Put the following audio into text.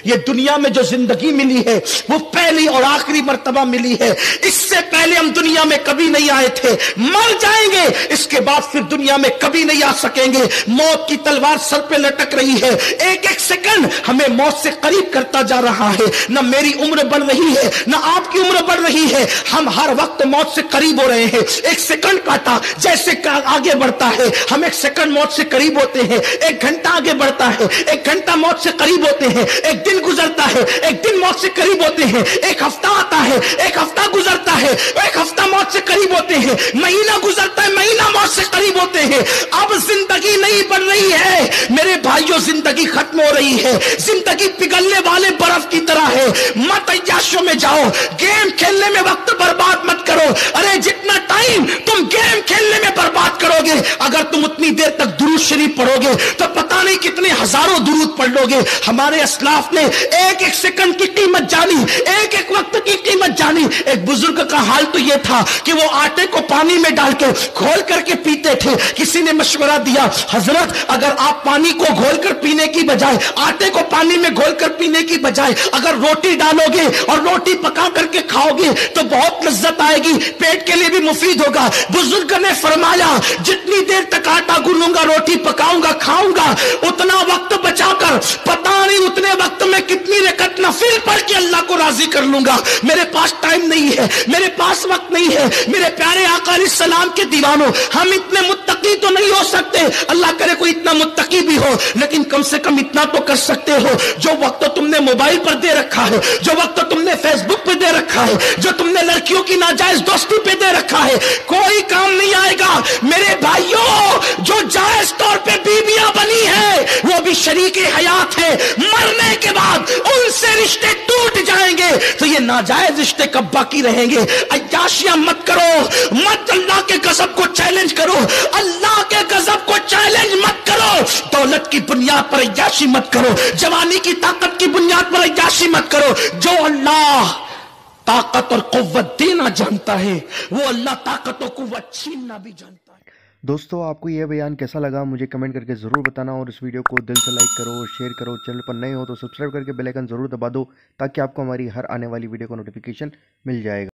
ये दुनिया में जो जिंदगी मिली है वो पहली और आखिरी मर्तबा मिली है। इससे पहले हम दुनिया में कभी नहीं आए थे, मर जाएंगे, इसके बाद फिर दुनिया में कभी नहीं आ सकेंगे। मौत की तलवार सर पे लटक रही है, एक एक सेकंड हमें मौत से करीब करता जा रहा है। न मेरी उम्र बढ़ रही है, न आपकी उम्र बढ़ रही है, हम हर वक्त मौत से करीब हो रहे हैं। एक सेकंड काटा जैसे आगे बढ़ता है, हम एक सेकंड मौत से करीब होते हैं। एक घंटा आगे बढ़ता है, एक घंटा मौत से करीब होते हैं। एक दिन गुजरता है, एक दिन मौत से करीब होते हैं। एक हफ्ता आता है, एक हफ्ता गुजरता है, एक हफ्ता मौत से करीब होते हैं। महीना गुजरता है, महीना मौत से करीब होते हैं। अब जिंदगी नहीं बढ़ रही है मेरे भाइयों, जिंदगी खत्म हो रही है। जिंदगी पिघलने वाले बर्फ की तरह है। मत अय्याशों में जाओ, गेम खेलने में वक्त बर्बाद मत करो। अरे जितना टाइम तुम गेम खेलने में बर्बाद करोगे, अगर तुम उतनी देर तक दुरूद शरीफ पढ़ोगे तो पता नहीं कितने हजारों दुरूद पढ़ लोगे। हमारे असलाफ ने एक एक सेकंड की कीमत जानी, एक एक वक्त की कीमत जानी। एक बुजुर्ग का हाल तो यह था कि वो आटे को पानी में डाल के घोल करके पीते थे। किसी ने मशवरा दिया, हजरत अगर आप पानी को घोलकर पीने की बजाय, आटे को पानी में घोलकर पीने की बजाय अगर रोटी डालोगे और रोटी पका करके खाओगे तो बहुत लज्जत आएगी, पेट के लिए भी मुफीद होगा। बुजुर्ग ने फरमाया, जितनी देर तक आटा गूंथूंगा, रोटी पकाऊंगा, खाऊंगा, उतना वक्त बचाकर पता नहीं उतने वक्त में कितनी रकत नफिल पढ़ के अल्लाह को राजी कर लूंगा। मेरे पास टाइम नहीं है, मेरे पास वक्त नहीं है। मेरे प्यारे आका अलैहिस्सलाम के दीवानों, हम इतने मुत्तकी तो नहीं हो सकते, अल्लाह करे कोई इतना मुत्तकी भी हो, लेकिन कम से कम इतना तो कर सकते हो। जो वक्त तुमने मोबाइल पर दे रखा है, जो वक्त तुमने फेसबुक पे दे रखा है, जो तुमने लड़कियों की नाजायज दोस्ती पे दे रखा है, कोई काम नहीं आएगा। मेरे भाइयों, जो जायज तौर पे बीबियां बनी है वो भी शरीके हयात है, मरने के बाद उनसे रिश्ते टूट जाएंगे, तो ये नाजायज रिश्ते कब बाकी रहेंगे। अय्याशियां मत करो, मत अल्लाह के गजब को चैलेंज करो, अल्लाह के गजब को चैलेंज मत करो। दौलत की बुनियाद पर अय्याशी मत करो, जवानी की ताकत की बुनियाद पर अय्याशी मत करो। जो अल्लाह ताकत और कुव्वत देना जानता है, वो अल्लाह ताकत और कुव्वत छीनना भी जानता है। दोस्तों, आपको यह बयान कैसा लगा मुझे कमेंट करके ज़रूर बताना, और इस वीडियो को दिल से लाइक करो, शेयर करो। चैनल पर नए हो तो सब्सक्राइब करके बेल आइकन ज़रूर दबा दो, ताकि आपको हमारी हर आने वाली वीडियो का नोटिफिकेशन मिल जाएगा।